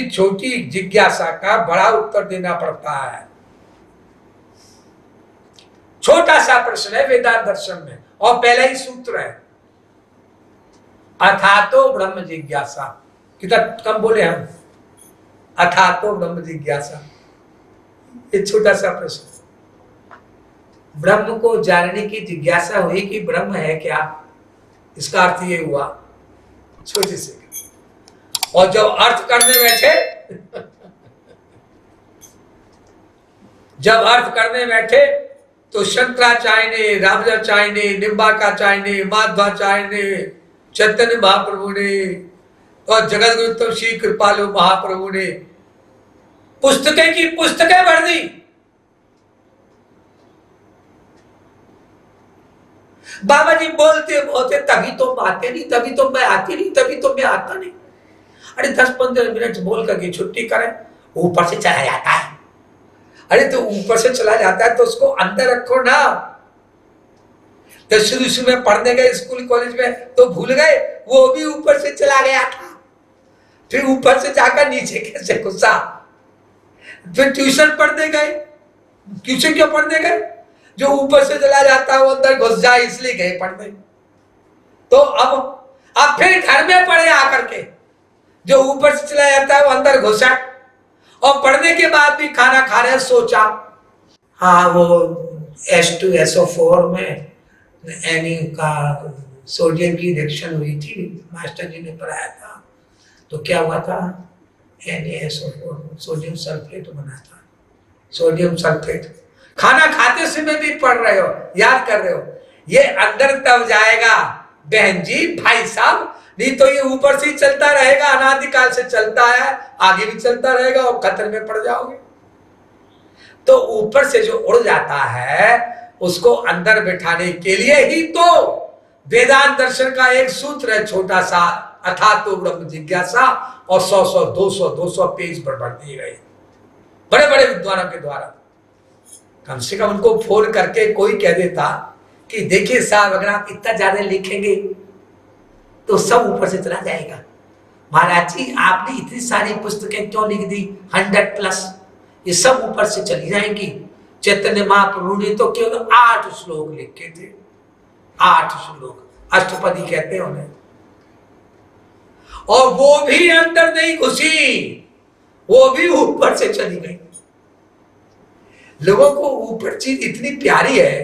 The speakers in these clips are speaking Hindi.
भी छोटी जिज्ञासा का बड़ा उत्तर देना पड़ता है। छोटा सा प्रश्न है वेदांत दर्शन में, और पहला ही सूत्र है, अथातो ब्रह्म जिज्ञासा। कितना कम बोले हम, अथातो ब्रह्म जिज्ञासा। ये छोटा सा प्रश्न, ब्रह्म को जानने की जिज्ञासा हुई कि ब्रह्म है क्या, इसका अर्थ ये हुआ, छोटे से। और जब अर्थ करने बैठे जब अर्थ करने बैठे तो शंकराचार्य ने, रामाचार्य ने, निम्बाकाचार्य ने, माधवाचार्य ने, चैतन्य महाप्रभु ने और जगत गुरु तम श्री कृपालु महाप्रभु ने पुस्तकें की पुस्तकें भर दी। बाबा जी बोलते बोलते तभी तो आते नहीं, तभी तो मैं आती नहीं, तभी तो मैं आता नहीं। अरे 10-15 मिनट बोल करके छुट्टी करें, ऊपर से चला जाता है। अरे तो ऊपर से चला जाता है तो उसको अंदर रखो ना। तो शुरू में पढ़ने गए स्कूल कॉलेज में तो भूल गए, वो भी ऊपर से चला गया था, फिर ऊपर से जाकर नीचे कैसे घुसा। फिर ट्यूशन पढ़ने गए, ट्यूशन क्यों पढ़ने गए, जो ऊपर से चला जाता है वो अंदर घुस जाए इसलिए गए पढ़ने। तो अब फिर घर में पढ़े आकर के, जो ऊपर से चला जाता है वो अंदर घुसा, और पढ़ने के बाद भी खाना खा रहे सोचा, हाँ वो H2SO4 में एनी का सोडियम की रिएक्शन हुई थी, मास्टर जी ने पढ़ाया था, तो क्या हुआ था, NaSO4 सोडियम सल्फेट बना था, सोडियम सल्फेट। खाना खाते समय भी पढ़ रहे हो, याद कर रहे हो, ये अंदर तब जाएगा बहन जी, भाई साहब, नहीं तो ये ऊपर से चलता रहेगा, अनादिकाल से चलता है, आगे भी चलता रहेगा और खतरे में पड़ जाओगे। तो ऊपर से जो उड़ जाता है उसको अंदर बिठाने के लिए ही तो वेदांत दर्शन का एक सूत्र है छोटा सा, अथातो ब्रह्म जिज्ञासा, और 100 200 पेज पर बढ़ दिए गए बड़े बड़े विद्वानों के द्वारा। कम से कम उनको फोन करके कोई कह देता कि देखिए साहब, अगर आप इतना ज्यादा लिखेंगे तो सब ऊपर से चला जाएगा। महाराज जी आपने इतनी सारी पुस्तकें क्यों लिख दी, 100+, ये सब ऊपर से चली जाएंगी। चैतन्य महाप्रभु ने तो केवल 8 श्लोक लिखे थे, 8 श्लोक, अष्टपदी कहते हैं उन्हें, और वो भी अंदर नहीं घुसी, वो भी ऊपर से चली गई। लोगों को ऊपर चीज इतनी प्यारी है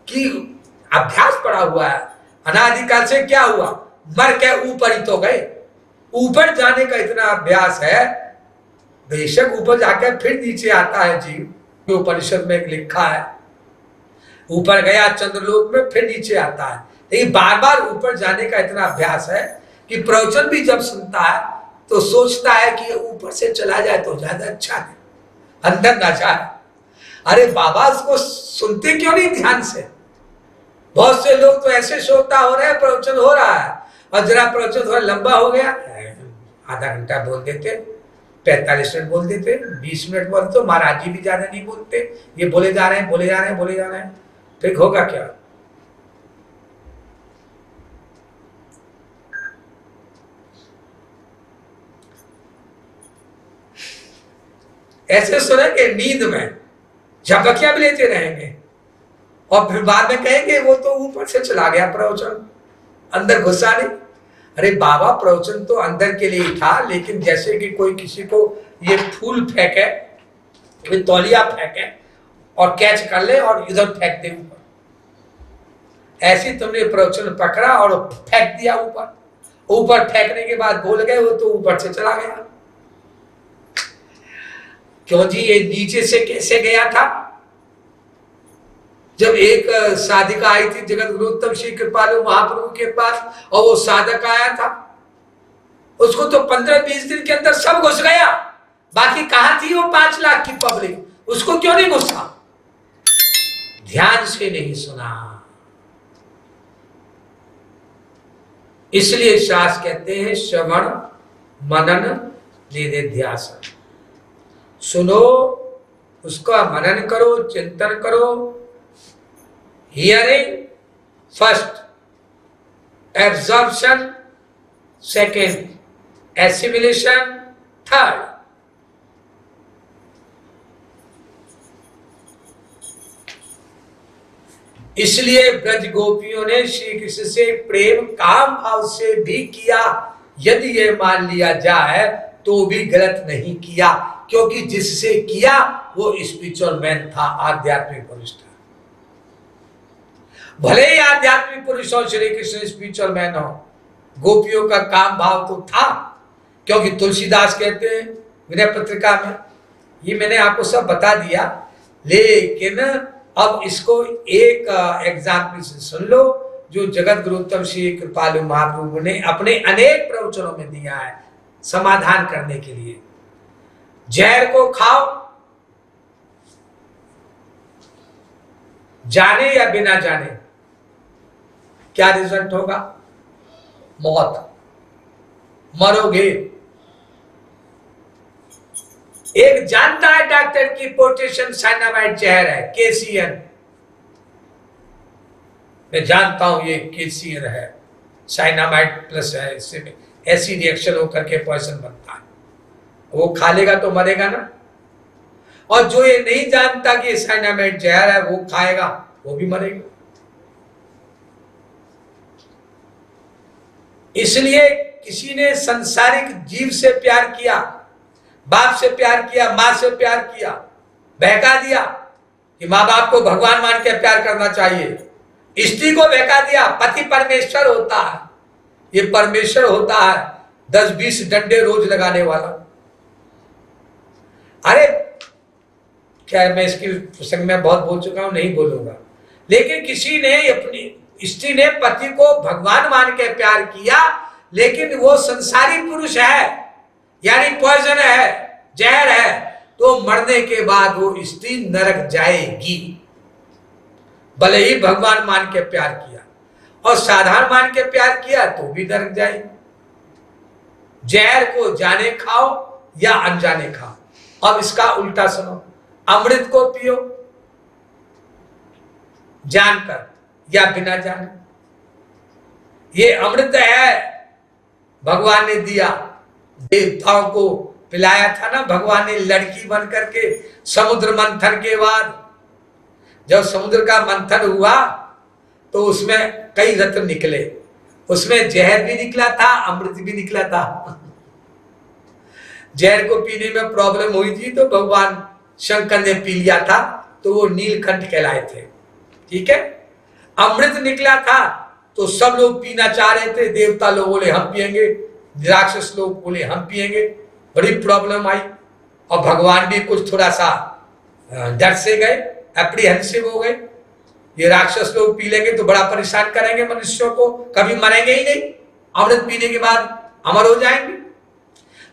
कि अभ्यास पड़ा हुआ है। अनादिकाल से क्या हुआ, मर के ऊपर ही तो गए, ऊपर जाने का इतना अभ्यास है। बेशक ऊपर जाकर फिर नीचे आता है जीव, उपनिषद में लिखा है, ऊपर गया चंद्रलोक में फिर नीचे आता है, लेकिन बार बार ऊपर जाने का इतना अभ्यास है कि प्रवचन भी जब सुनता है तो सोचता है कि ऊपर से चला जाए तो ज्यादा अच्छा है, अंदर ना जाए। अरे बाबा उसको सुनते क्यों नहीं ध्यान से। बहुत से लोग तो ऐसे श्रोता हो रहे हैं, प्रवचन हो रहा है और जरा प्रवचन थोड़ा लंबा हो गया, आधा घंटा बोल देते, 45 मिनट बोल देते, 20 मिनट बोलते, तो महाराज जी भी ज्यादा नहीं बोलते, ये बोले जा रहे हैं बोले जा रहे हैं बोले जा रहे हैं, फिर होगा क्या। ऐसे सुनेंगे नींद में, झपकियां भी लेते रहेंगे और फिर बाद में कहेंगे वो तो ऊपर से चला गया प्रवचन, अंदर घुसा नहीं। अरे बाबा प्रवचन तो अंदर के लिए ही था, लेकिन जैसे कि कोई किसी को ये फूल फेंके, कोई तौलिया फेंके और कैच कर ले और इधर फेंक दे ऊपर, ऐसे तुमने प्रवचन पकड़ा और फेंक दिया ऊपर, ऊपर फेंकने के बाद बोल गए वो तो ऊपर से चला गया। क्यों जी, ये नीचे से कैसे गया था। जब एक साधिका आई थी जगत गुरु उत्तम श्री कृपालु महाप्रभु के पास और वो साधक आया था, उसको तो 15-20 दिन के अंदर सब घुस गया, बाकी कहां थी वो 5 लाख की पब्लिक, उसको क्यों नहीं घुसा, ध्यान से नहीं सुना। इसलिए शास्त्र कहते हैं श्रवण मनन निधिध्यासन, सुनो उसका मनन करो, चिंतन करो। Hearing first, absorption second, assimilation third, इसलिए ब्रज गोपियों ने श्री कृष्ण से प्रेम काम भाव से भी किया, यदि ये मान लिया जाए तो भी गलत नहीं किया, क्योंकि जिससे किया वो स्पिरिचुअल मैन था, आध्यात्मिक पुरुष था। भले ही आध्यात्मिक पुरुष हो, श्री कृष्ण स्पिरिचुअल मैन हो, गोपियों का काम भाव तो था, क्योंकि तुलसीदास कहते हैं विनय पत्रिका में, ये मैंने आपको सब बता दिया, लेकिन अब इसको एक एग्जाम्पल से सुन लो, जो जगत गुरुत्तम श्री कृपालु महाप्रभु ने अपने अनेक प्रवचनों में दिया है समाधान करने के लिए। जहर को खाओ, जाने या बिना जाने, क्या रिजल्ट होगा? मौत, मरोगे। एक जानता है डॉक्टर की पोटेशियम साइनामाइड जहर है, केसीएन, मैं जानता हूं ये केसीएन है, साइनामाइड प्लस है, इससे में ऐसी रिएक्शन होकर के पॉइजन बनता है, वो खा लेगा तो मरेगा ना। और जो ये नहीं जानता कि साइनामाइड जहर है, वो खाएगा वो भी मरेगा। इसलिए किसी ने संसारिक जीव से प्यार किया, बाप से प्यार किया, मां से प्यार किया, बहका दिया कि मां बाप को भगवान मान के प्यार करना चाहिए, स्त्री को बहका दिया पति परमेश्वर होता है, ये परमेश्वर होता है 10-20 डंडे रोज लगाने वाला। अरे क्या मैं इसकी प्रसंग में बहुत बोल चुका हूं, नहीं बोलूंगा, लेकिन किसी ने अपनी स्त्री ने पति को भगवान मान के प्यार किया, लेकिन वो संसारी पुरुष है, यानी पॉइजन है, जहर है, तो मरने के बाद वो स्त्री नरक जाएगी। भले ही भगवान मान के प्यार किया और साधारण मान के प्यार किया तो भी नरक जाएगी। जहर को जाने खाओ या अनजाने खाओ। अब इसका उल्टा सुनो, अमृत को पियो जानकर या बिना जाने। ये अमृत है, भगवान ने दिया, देवताओं को पिलाया था ना भगवान ने, लड़की बन करके। समुद्र मंथन के बाद जब समुद्र का मंथन हुआ तो उसमें कई रत्न निकले, उसमें जहर भी निकला था, अमृत भी निकला था। जहर को पीने में प्रॉब्लम हुई थी तो भगवान शंकर ने पी लिया था, तो वो नीलकंठ कहलाए थे, ठीक है। अमृत निकला था तो सब लोग पीना चाह रहे थे, देवता लोग बोले हम पिएंगे, राक्षस लोग बोले हम पिएंगे, बड़ी प्रॉब्लम आई। और भगवान भी कुछ थोड़ा सा डर से गए, एप्रीहेंसिव हो गए, ये राक्षस लोग पी लेंगे तो बड़ा परेशान करेंगे मनुष्यों को, कभी मरेंगे ही नहीं, अमृत पीने के बाद अमर हो जाएंगे।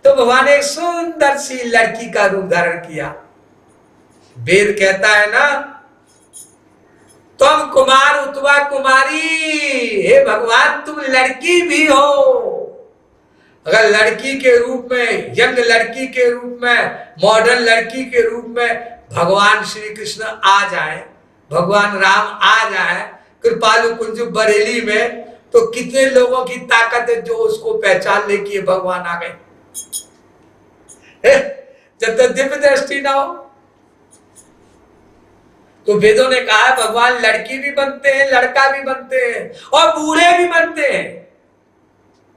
तो भगवान ने एक सुंदर सी लड़की का रूप धारण किया। वेद कहता है ना, तुम कुमार उतवा कुमारी, हे भगवान तुम लड़की भी हो। अगर लड़की के रूप में, यंग लड़की के रूप में, मॉडर्न लड़की के रूप में भगवान श्री कृष्ण आ जाए, भगवान राम आ जाए कृपालु कुंज बरेली में, तो कितने लोगों की ताकत है जो उसको पहचान ले कि भगवान आ गए। जब तक दिव्य दृष्टि ना हो। तो वेदों ने कहा है भगवान लड़की भी बनते हैं, लड़का भी बनते हैं और बूढ़े भी बनते हैं।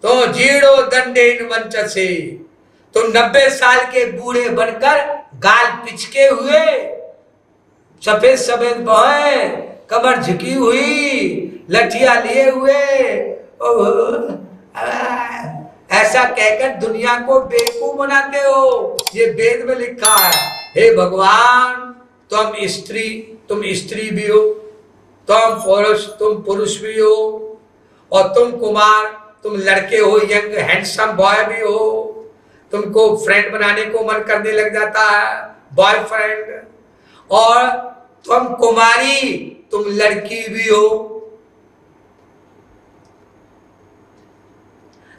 तो जीड़ो दंडेन वंचसे, तो 90 साल के बूढ़े बनकर गाल पिचके हुए, सफेद सफेद बहे, कमर झुकी हुई, लठिया लिए हुए, ऐसा कहकर दुनिया को बेवकूफ बनाते हो। ये वेद में लिखा है, हे भगवान तुम स्त्री भी हो, तुम पुरुष भी हो, और तुम कुमार, तुम लड़के हो, यंग हैंडसम बॉय भी हो, तुमको फ्रेंड बनाने को मन करने लग जाता है, बॉयफ्रेंड, और तुम कुमारी, तुम लड़की भी हो।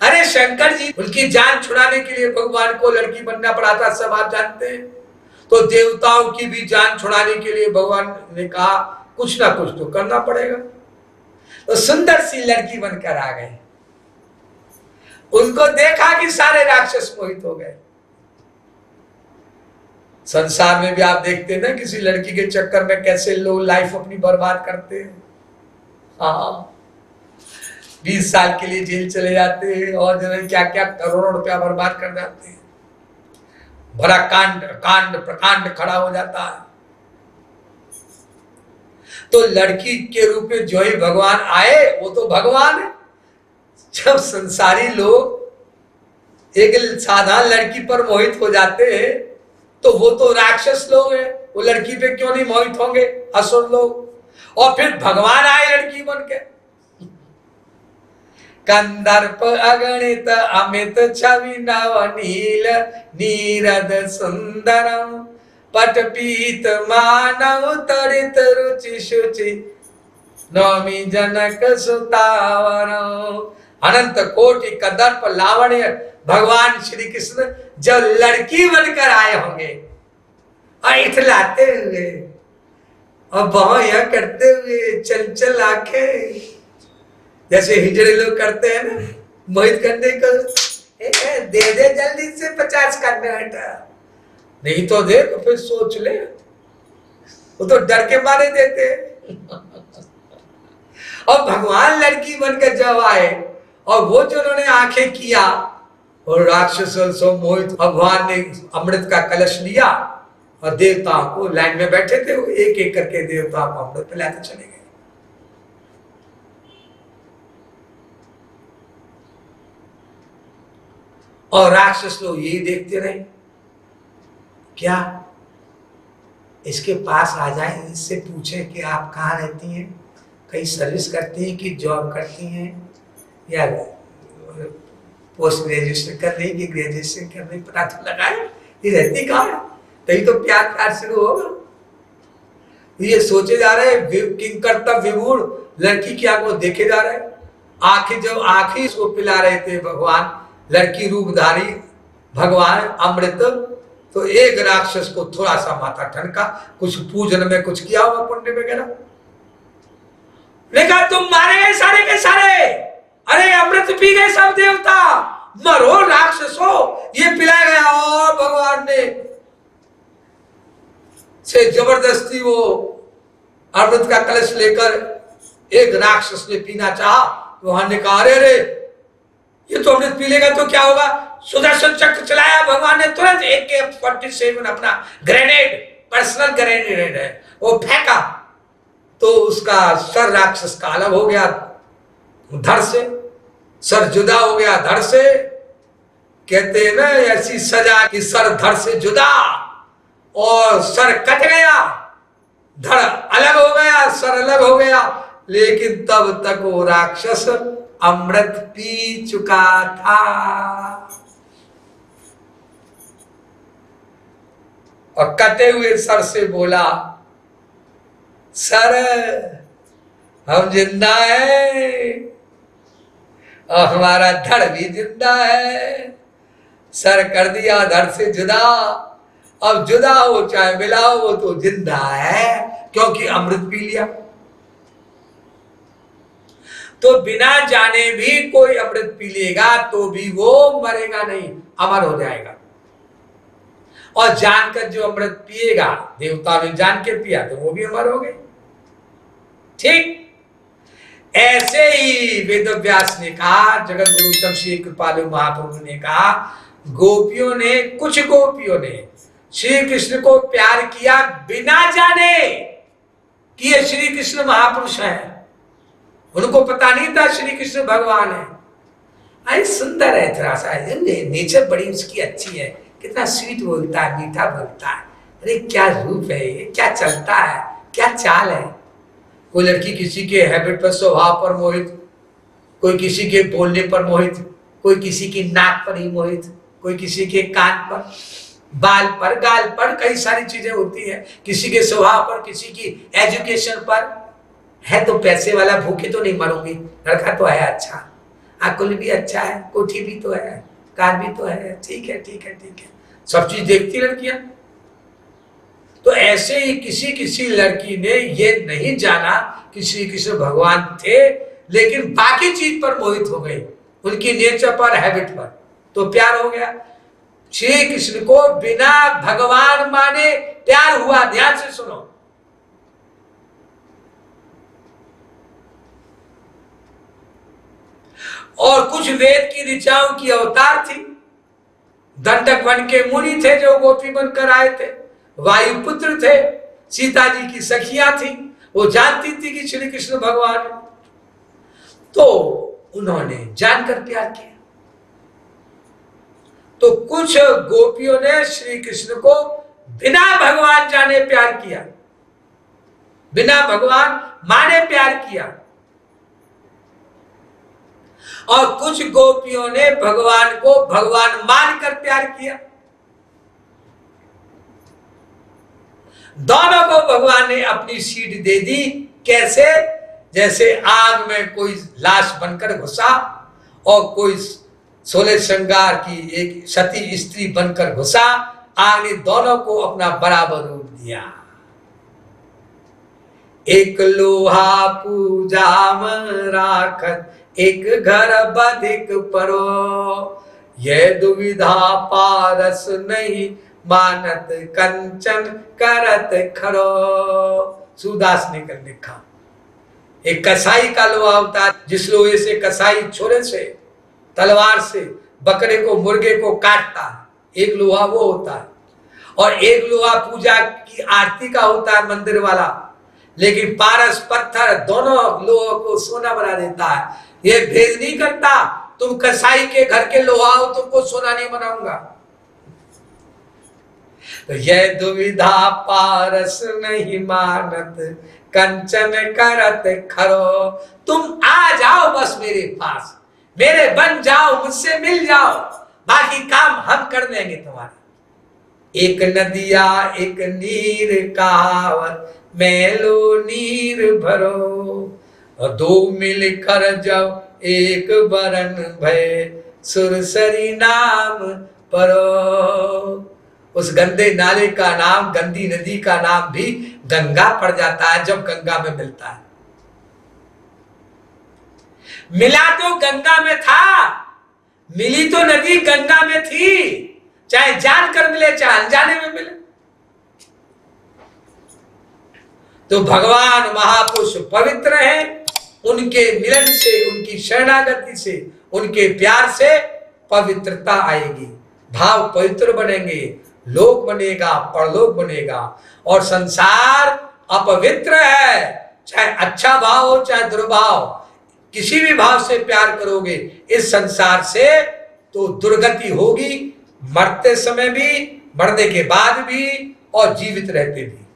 अरे शंकर जी उनकी जान छुड़ाने के लिए भगवान को लड़की बनना पड़ा था, सब आप जानते हैं। तो देवताओं की भी जान छुड़ाने के लिए भगवान ने कहा कुछ ना कुछ तो करना पड़ेगा। तो सुंदर सी लड़की बनकर आ गए, उनको देखा कि सारे राक्षस मोहित हो गए। संसार में भी आप देखते हैं ना, किसी लड़की के चक्कर में कैसे लोग लाइफ अपनी बर्बाद करते हैं। हाँ, 20 साल के लिए जेल चले जाते हैं और जो है क्या क्या करोड़ों रुपया बर्बाद कर जाते हैं। बड़ा कांड प्रकांड खड़ा हो जाता है। तो लड़की के रूप में जो ही भगवान आए वो तो भगवान है। जब संसारी लोग एक साधारण लड़की पर मोहित हो जाते हैं तो वो तो राक्षस लोग हैं, वो लड़की पे क्यों नहीं मोहित होंगे, असुर लोग। और फिर भगवान आए लड़की बन के। कंदर्प अगणित अमित छवि नव नील नीरद सुंदरम पटपीत मानव तरित रुचि शुचि नौमी जनक सुतावरम। अनंत कोटि कंदर्प लावण्य भगवान श्री कृष्ण जब लड़की बनकर आए होंगे और इथलाते हुए और बहुत यह करते हुए चंचल आंखें, जैसे हिजड़े लोग करते हैं ना मोहित करने को, दे दे जल्दी से 50 का नोट, नहीं तो दे तो फिर सोच ले, वो तो डर के मारे देते। और भगवान लड़की बनकर जब आए और वो जो उन्होंने आंखें किया और राक्षसों से मोहित, भगवान ने अमृत का कलश लिया और देवताओं को, लाइन में बैठे थे वो, एक एक करके देवताओं को अमृत पिलाते चले गए। और राक्षस लोग यही देखते रहे, क्या इसके पास आ जाए, इससे पूछे कि आप कहाँ रहती हैं, कहीं सर्विस करती हैं कि जॉब करती हैं या पोस्ट ग्रेजुएशन कर रही कि ग्रेजुएशन कर रही, पता तो लगाए ये रहती कहाँ है, तभी तो प्यार प्यार शुरू होगा। ये सोचे जा रहे हैं किंग कर्तव्य विभूर लड़की की आंख में देखे जा रहे हैं। आंखें जब आंखें इसको पिला रहे थे भगवान, लड़की रूपधारी भगवान अमृत, तो एक राक्षस को थोड़ा सा माथा ठनका, कुछ पूजन में कुछ किया होगा पुण्य वगैरह, लेकिन तुम मारे गए सारे के सारे, अरे अमृत पी गए सब देवता, मरो राक्षसो, ये पिलाया गया। और भगवान ने से जबरदस्ती वो अमृत का कलश लेकर एक राक्षस ने पीना चाहा, भगवान ने कहा अरे ये तो अमृत पी लेगा तो क्या होगा। सुदर्शन चक्र चलाया भगवान ने, तुरंत AK-47 अपना ग्रेनेड, पर्सनल ग्रेनेड है, वो फेंका तो उसका सर राक्षस का अलग हो गया धड़ से, सर जुदा हो गया धड़ से। कहते हैं ना ऐसी सजा कि सर धड़ से जुदा, और सर कट गया, धड़ अलग हो गया, सर अलग हो गया, लेकिन तब तक वो राक्षस अमृत पी चुका था। और कटे हुए सर से बोला, सर हम जिंदा है और हमारा धड़ भी जिंदा है, सर कर दिया धड़ से जुदा, अब जुदा हो चाहे मिलाओ वो तो जिंदा है क्योंकि अमृत पी लिया। तो बिना जाने भी कोई अमृत पी लेगा तो भी वो मरेगा नहीं, अमर हो जाएगा। और जानकर जो अमृत पिएगा, देवता ने जान के पिया तो वो भी अमर हो गए। ठीक ऐसे ही वेद व्यास ने कहा, जगत गुरु तम श्री कृपालु महाप्रभु ने कहा, गोपियों ने, कुछ गोपियों ने श्री कृष्ण को प्यार किया बिना जाने कि ये श्री कृष्ण महापुरुष है। उनको पता नहीं था श्री कृष्ण भगवान है। अरे सुंदर है, थोड़ा सा नेचर बड़ी उसकी अच्छी है, कितना स्वीट बोलता है, मीठा बोलता है, अरे क्या रूप है ये, क्या चलता है, क्या चाल है। कोई लड़की किसी के हैबिट पर, स्वभाव पर मोहित, कोई किसी के बोलने पर मोहित, कोई किसी की नाक पर ही मोहित, कोई किसी के कान पर, बाल पर, गाल पर, कई सारी चीजें होती है, किसी के स्वभाव पर, किसी की एजुकेशन पर। है तो पैसे वाला, भूखे तो नहीं मरोगे, लड़का तो है अच्छा, अकुल भी अच्छा है, कोठी भी तो है, कार भी तो है, ठीक है ठीक है ठीक है, सब चीज देखती लड़कियां। तो ऐसे ही किसी किसी लड़की ने ये नहीं जाना कि श्री कृष्ण भगवान थे, लेकिन बाकी चीज पर मोहित हो गई, उनकी नेचर पर, हैबिट पर, तो प्यार हो गया। श्री कृष्ण को बिना भगवान माने प्यार हुआ। ध्यान से सुनो। और कुछ वेद की ऋचाओं की अवतार थी। दंडक वन के मुनि थे जो गोपी बनकर आए थे, वायुपुत्र थे, सीता जी की सखियां थी, वो जानती थी कि श्री कृष्ण भगवान है, तो उन्होंने जानकर प्यार किया। तो कुछ गोपियों ने श्री कृष्ण को बिना भगवान जाने प्यार किया, बिना भगवान माने प्यार किया, और कुछ गोपियों ने भगवान को भगवान मानकर प्यार किया। दोनों को भगवान ने अपनी सीट दे दी। कैसे? जैसे आग में कोई लाश बनकर घुसा और कोई 16 श्रृंगार की एक सती स्त्री बनकर घुसा, आग ने दोनों को अपना बराबर रूप दिया। एक लोहा पूजा में राखत, एक घर बधिक परो, यह दुविधा पारस नहीं, मानत कंचन करत खरो। सूरदास ने कर लिखा। एक कसाई का लोहा होता है, जिस लोहे से कसाई छोरे से, तलवार से बकरे को, मुर्गे को काटता है, एक लोहा वो होता है। और एक लोहा पूजा की आरती का होता है, मंदिर वाला। लेकिन पारस पत्थर दोनों लोहों को सोना बना देता है। ये भेद नहीं करता, तुम कसाई के घर के लोहा हो, तुमको सोना नहीं बनाऊंगा। तो यह दुविधा पारस नहीं, मानत कंचन करत खरो। तुम आ जाओ बस मेरे पास, मेरे बन जाओ, मुझसे मिल जाओ, बाकी काम हम कर देंगे तुम्हारा। एक नदिया एक नीर कहावत, मैलो नीर भरो, और दो मिलकर जब एक बरन भय, सुरसरी नाम परो। उस गंदे नाले का नाम, गंदी नदी का नाम भी गंगा पड़ जाता है जब गंगा में मिलता है। मिला तो गंगा में था, मिली तो नदी गंगा में थी, चाहे जानकर मिले चाहे अनजाने में मिले। तो भगवान महापुरुष पवित्र हैं, उनके मिलन से, उनकी शरणागति से, उनके प्यार से पवित्रता आएगी, भाव पवित्र बनेंगे, लोक बनेगा, परलोक बनेगा। और संसार अपवित्र है, चाहे अच्छा भाव हो चाहे दुर्भाव, किसी भी भाव से प्यार करोगे इस संसार से तो दुर्गति होगी, मरते समय भी, मरने के बाद भी, और जीवित रहते भी।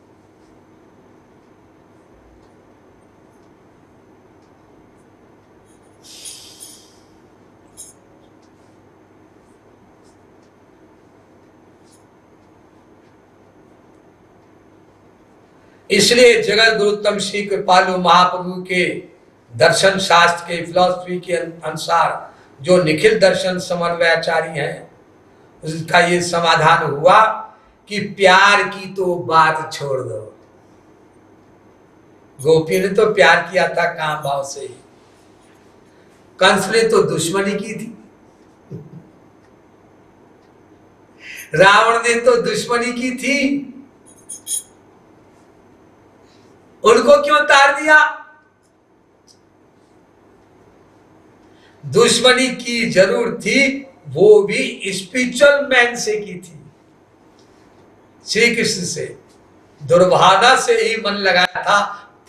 इसलिए जगत गुरुत्तम श्री कृपालु महाप्रभु के दर्शन शास्त्र के फिलॉसफी के अनुसार जो निखिल दर्शन समन्वयाचारी हैं, उसका ये समाधान हुआ कि प्यार की तो बात छोड़ दो। गोपी ने तो प्यार किया था काम भाव से ही, कंस ने तो दुश्मनी की थी, रावण ने तो दुश्मनी की थी, उनको क्यों तार दिया? दुश्मनी की जरूर थी, वो भी स्पिरिचुअल मैन से की थी, श्री कृष्ण से। दुर्भावना से ही मन लगाया था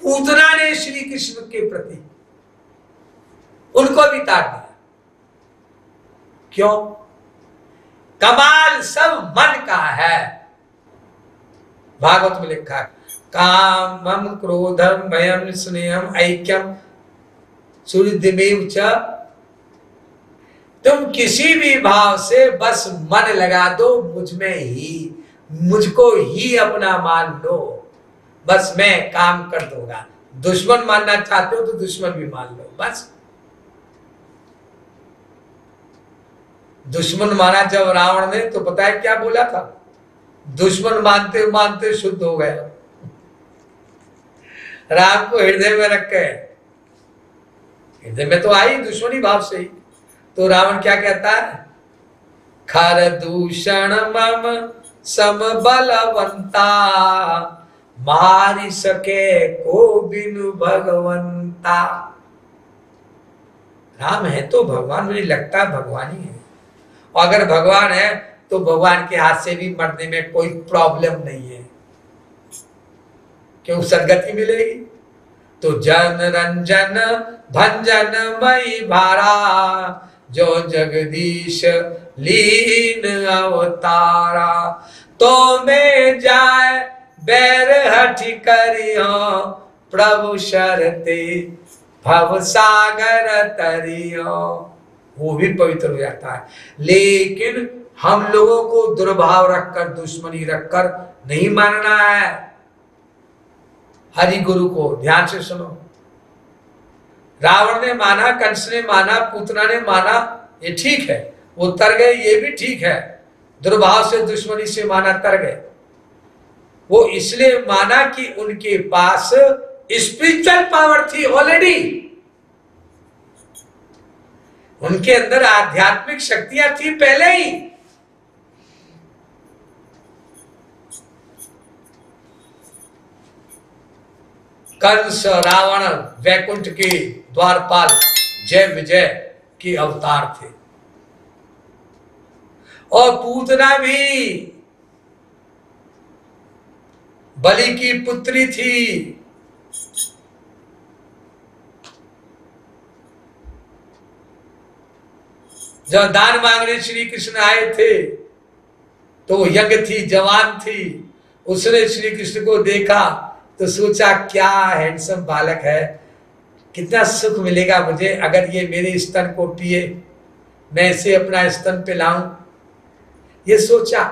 पूतना ने श्री कृष्ण के प्रति, उनको भी तार दिया। क्यों? कमाल सब मन का है। भागवत में लिखा है, कामम क्रोधम भयम स्नेहम ऐक्यम सुहृदमेव च। तुम किसी भी भाव से बस मन लगा दो मुझ में ही, मुझको ही अपना मान लो, बस मैं काम कर दूंगा। दुश्मन मानना चाहते हो तो दुश्मन भी मान लो, बस। दुश्मन माना जब रावण ने, तो पता है क्या बोला था? दुश्मन मानते मानते शुद्ध हो गया। राम को हृदय में रख के, हृदय में तो आई दुश्मनी भाव से ही, तो रावण क्या कहता है? खर दूषण मम सम बलवंता, मारी सके को बिनु भगवंता। राम है तो भगवान, मुझे लगता है भगवान ही है। और अगर भगवान है तो भगवान के हाथ से भी मरने में कोई प्रॉब्लम नहीं है, क्यों सदगति मिलेगी। तो जन रंजन भंजन मई भारा, जो जगदीश लीन अवतारा। तो में जाए बैर हठ करियो, प्रभु शरते भव सागर तरियो। वो भी पवित्र हो जाता है। लेकिन हम लोगों को दुर्भाव रखकर, दुश्मनी रखकर नहीं मानना है हरि गुरु को। ध्यान से सुनो, रावण ने माना, कंस ने माना, पूतना ने माना, ये ठीक है, वो तर गए, ये भी ठीक है। दुर्भाव से, दुश्मनी से माना, तर गए। वो इसलिए माना कि उनके पास स्पिरिचुअल पावर थी ऑलरेडी, उनके अंदर आध्यात्मिक शक्तियां थी पहले ही। कंस, रावण वैकुंठ के द्वारपाल, जय विजय के अवतार थे। और पूतना भी बलि की पुत्री थी। जब दान मांगने श्री कृष्ण आए थे तो वो यंग थी, जवान थी। उसने श्री कृष्ण को देखा तो सोचा क्या हैंडसम बालक है, कितना सुख मिलेगा मुझे अगर ये मेरे स्तन को पिए, मैं इसे अपना स्तन पे लाऊं, ये सोचा।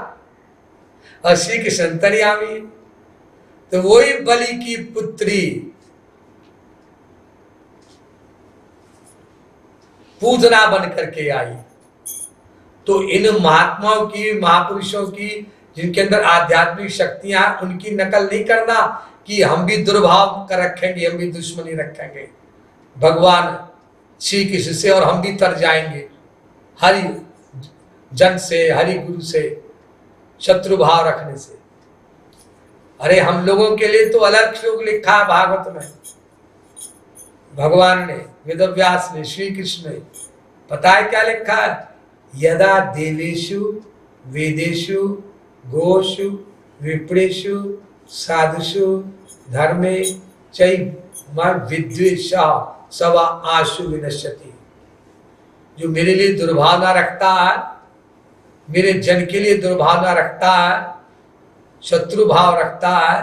और श्री कृष्ण अंतर्यामी, तो वही बलि की पुत्री पूजना बन करके आई। तो इन महात्माओं की, महापुरुषों की, जिनके अंदर आध्यात्मिक शक्तियां, उनकी नकल नहीं करना कि हम भी दुर्भाव कर रखेंगे, हम भी दुश्मनी रखेंगे भगवान श्री कृष्ण से, और हम भी तर जाएंगे हरि जन से, हरि गुरु से शत्रु भाव रखने से। अरे हम लोगों के लिए तो अलग श्लोक लिखा है भागवत में, भगवान ने, वेदव्यास ने, श्री कृष्ण ने। पता है क्या लिखा है? यदा देवेषु वेदेषु गोषु विप्रेषु साधुषु धर्मे चैव विद्वेषा सवा आशु विनश्यति। जो मेरे लिए दुर्भावना रखता है, मेरे जन के लिए दुर्भावना रखता है, शत्रु भाव रखता है,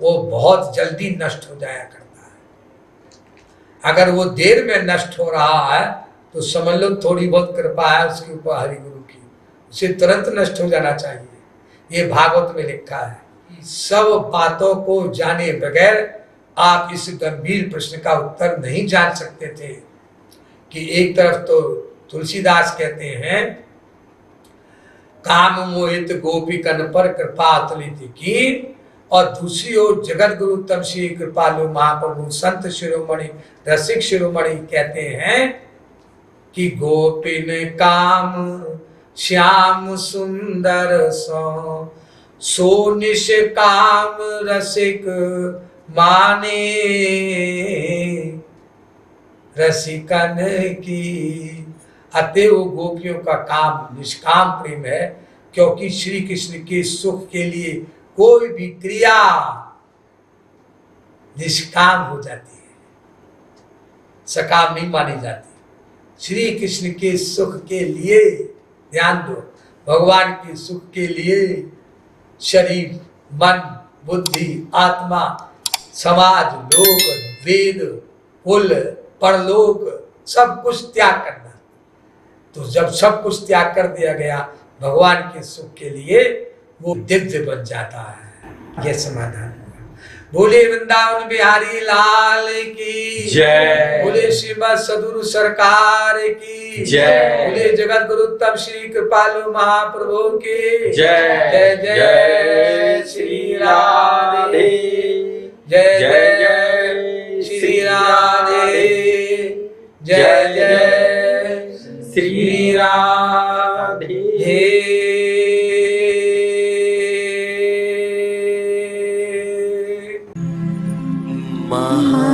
वो बहुत जल्दी नष्ट हो जाया करता है। अगर वो देर में नष्ट हो रहा है तो समझ लो थोड़ी बहुत कृपा है उसके ऊपर हरि गुरु की, उसे तुरंत नष्ट हो जाना चाहिए। ये भागवत में लिखा है। सब बातों को जाने बगैर आप इस गंभीर प्रश्न का उत्तर नहीं जान सकते थे कि एक तरफ तो तुलसीदास कहते हैं काम मोहित गोपी कन पर कृपा अतुलित की, और दूसरी ओर जगत गुरु तम श्री कृपालु महाप्रभु संत शिरोमणि रसिक शिरोमणि कहते हैं कि गोपिन काम श्याम सुंदर सो निष्काम रसिक माने, रसिकन की। अतएव गोपियों का काम निष्काम प्रेम है, क्योंकि श्री कृष्ण के सुख के लिए कोई भी क्रिया निष्काम हो जाती है, सकाम नहीं मानी जाती। श्री कृष्ण के सुख के लिए, ध्यान दो, भगवान के सुख के लिए शरीर, मन, बुद्धि, आत्मा, समाज, लोक, वेद, कुल, परलोक, सब कुछ त्याग करना। तो जब सब कुछ त्याग कर दिया गया भगवान के सुख के लिए, वो दिव्य बन जाता है। यह समाधान। बोले वृंदावन बिहारी लाल की जय, बोले श्रीमद सदगुरु सरकार की जय, बोले जगत गुरु तब श्री कृपालु महाप्रभु की जय जय जय श्री राधे, जय जय श्री राधे, जय जय श्री राधे। महा